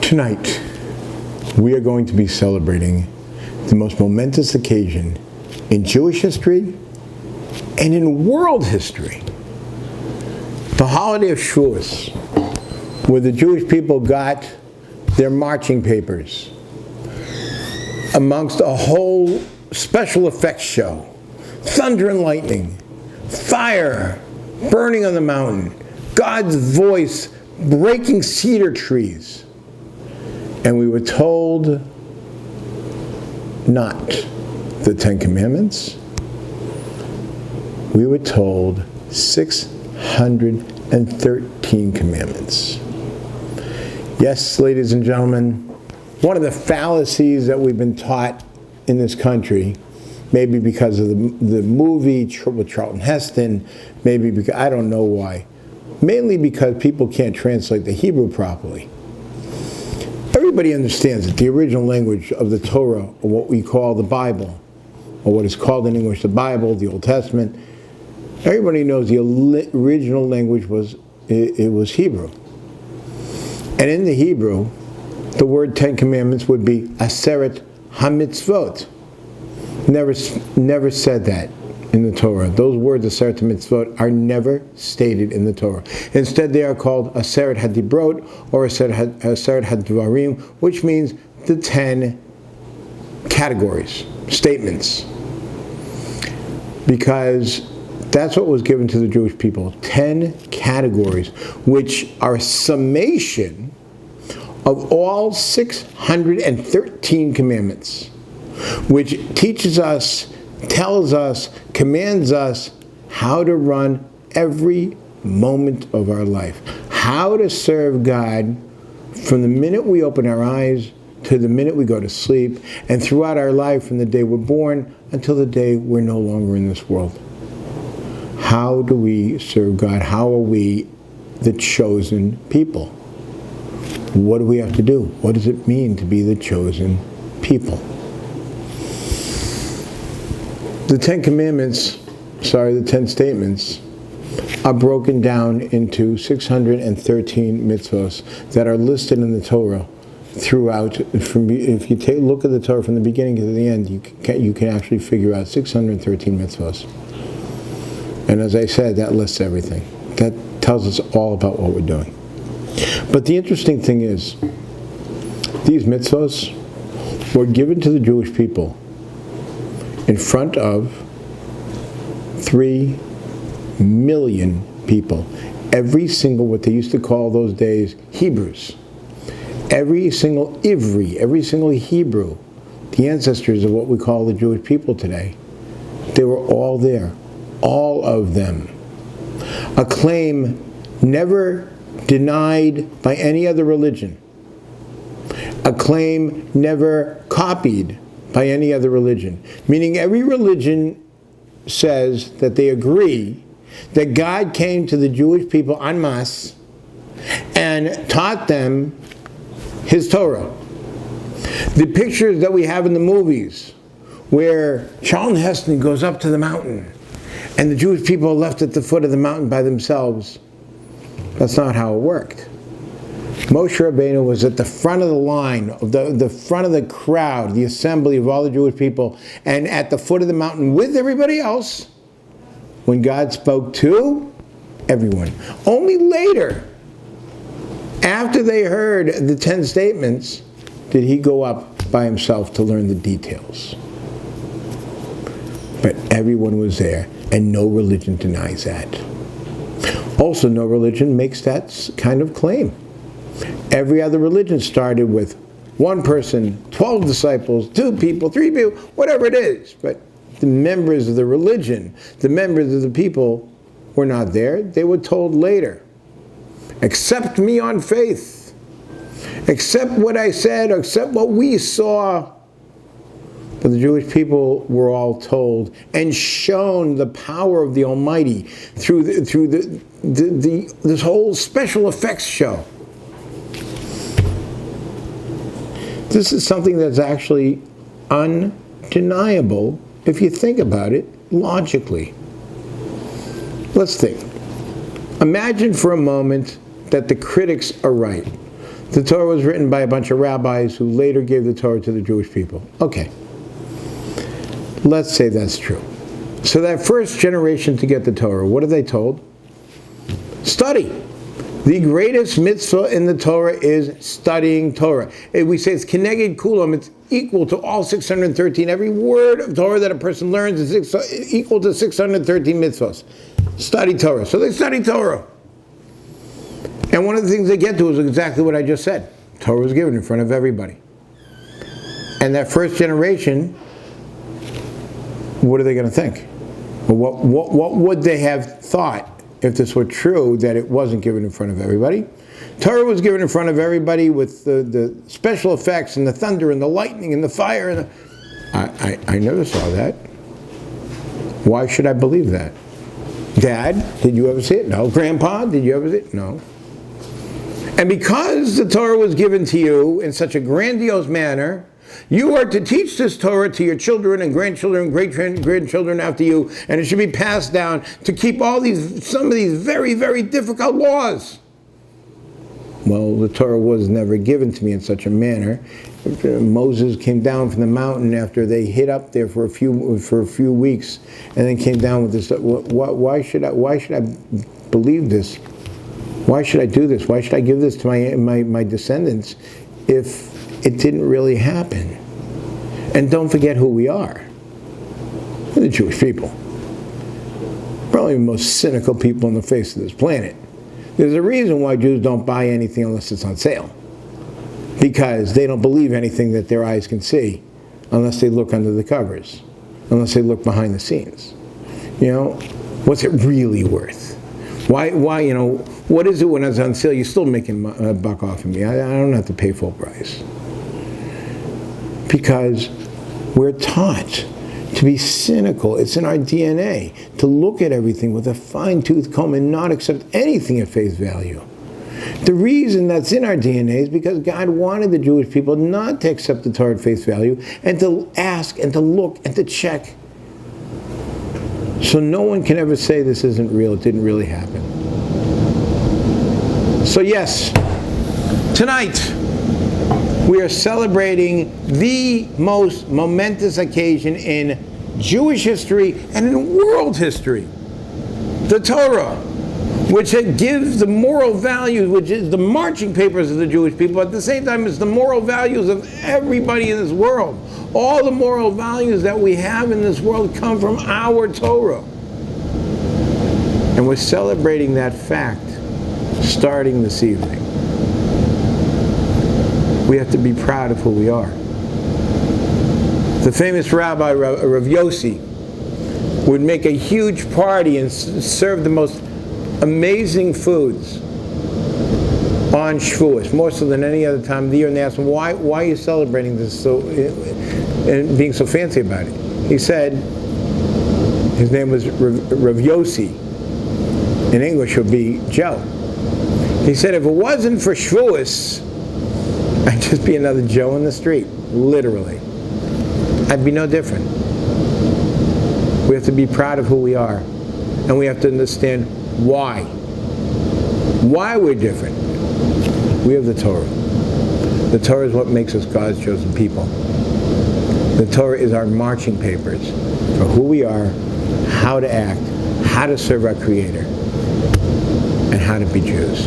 Tonight, we are going to be celebrating the most momentous occasion in Jewish history and in world history. The holiday of Shavuos, where the Jewish people got their marching papers amongst a whole special effects show, thunder and lightning, fire burning on the mountain, God's voice breaking cedar trees. And we were told not the Ten Commandments. We were told 613 commandments. Yes, ladies and gentlemen, one of the fallacies that we've been taught in this country, maybe because of the movie with Charlton Heston, maybe because, I don't know why, mainly because people can't translate the Hebrew properly. Everybody understands that the original language of the Torah, or what we call the Bible, or what is called in English the Bible, the Old Testament, everybody knows the original language was Hebrew. And in the Hebrew, the word Ten Commandments would be Aseret HaMitzvot. Never said that in the Torah. Those words, Aseret HaMitzvot, are never stated in the Torah. Instead, they are called Aseret HaDibrot or Aseret HaDvarim, which means the 10 categories, statements. Because that's what was given to the Jewish people, 10 categories, which are a summation of all 613 commandments, which teaches us, tells us, commands us how to run every moment of our life, how to serve God from the minute we open our eyes to the minute we go to sleep, and throughout our life from the day we're born until the day we're no longer in this world. How do we serve God? How are we the chosen people? What do we have to do? What does it mean to be the chosen people? The 10 the 10 statements are broken down into 613 mitzvos that are listed in the Torah throughout. If you look at the Torah from the beginning to the end, you can actually figure out 613 mitzvos. And as I said, that lists everything. That tells us all about what we're doing. But the interesting thing is, these mitzvos were given to the Jewish people in front of 3 million people. Every single, what they used to call those days, Hebrews. Every single Ivri, every single Hebrew, the ancestors of what we call the Jewish people today, they were all there. All of them. A claim never denied by any other religion. A claim never copied by any other religion. Meaning every religion says that they agree that God came to the Jewish people en masse and taught them His Torah. The pictures that we have in the movies where Charlton Heston goes up to the mountain and the Jewish people are left at the foot of the mountain by themselves, that's not how it worked. Moshe Rabbeinu was at the front of the line, of the front of the crowd, the assembly of all the Jewish people, and at the foot of the mountain with everybody else when God spoke to everyone. Only later, after they heard the 10 statements, did he go up by himself to learn the details. But everyone was there, and no religion denies that. Also, no religion makes that kind of claim. Every other religion started with 1 person, 12 disciples, 2 people, 3 people, whatever it is. But the members of the religion, the members of the people were not there. They were told later, accept me on faith. Accept what I said, accept what we saw. But the Jewish people were all told and shown the power of the Almighty through this whole special effects show. This is something that's actually undeniable if you think about it logically. Let's think. Imagine for a moment that the critics are right. The Torah was written by a bunch of rabbis who later gave the Torah to the Jewish people. Okay. Let's say that's true. So that first generation to get the Torah, what are they told? Study. The greatest mitzvah in the Torah is studying Torah. We say it's keneged kulam, it's equal to all 613. Every word of Torah that a person learns is equal to 613 mitzvahs. Study Torah. So they study Torah. And one of the things they get to is exactly what I just said. Torah was given in front of everybody. And that first generation, what are they going to think? What would they have thought if this were true, that it wasn't given in front of everybody? Torah was given in front of everybody with the special effects and the thunder and the lightning and the fire. And I never saw that. Why should I believe that? Dad, did you ever see it? No. Grandpa, did you ever see it? No. And because the Torah was given to you in such a grandiose manner, you are to teach this Torah to your children and grandchildren and great-grandchildren after you, and it should be passed down to keep some of these very, very difficult laws. Well, the Torah was never given to me in such a manner. Moses came down from the mountain after they hid up there for a few weeks, and then came down with this. Why should I believe this? Why should I do this? Why should I give this to my descendants if it didn't really happen? And don't forget who we are. We're the Jewish people. Probably the most cynical people on the face of this planet. There's a reason why Jews don't buy anything unless it's on sale. Because they don't believe anything that their eyes can see unless they look under the covers, unless they look behind the scenes. What's it really worth? Why, what is it when it's on sale? You're still making a buck off of me. I don't have to pay full price. Because we're taught to be cynical. It's in our DNA to look at everything with a fine-tooth comb and not accept anything at face value. The reason that's in our DNA is because God wanted the Jewish people not to accept the Torah at face value and to ask and to look and to check. So no one can ever say this isn't real, it didn't really happen. So yes, tonight we are celebrating the most momentous occasion in Jewish history and in world history. The Torah, which gives the moral values, which is the marching papers of the Jewish people. At the same time, it's the moral values of everybody in this world. All the moral values that we have in this world come from our Torah. And we're celebrating that fact starting this evening. We have to be proud of who we are. The famous Rabbi Rav Yossi would make a huge party and serve the most amazing foods on Shavuos, more so than any other time of the year. And they asked him, why are you celebrating this and being so fancy about it? He said, his name was Rav Yossi. In English would be Joe. He said, if it wasn't for Shavuos, I'd just be another Joe in the street, literally. I'd be no different. We have to be proud of who we are, and we have to understand why we're different. We have the Torah. The Torah is what makes us God's chosen people. The Torah is our marching papers for who we are, how to act, how to serve our Creator, and how to be Jews.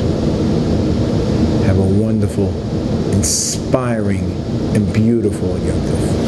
Have a wonderful, inspiring, and beautiful Yom Tov.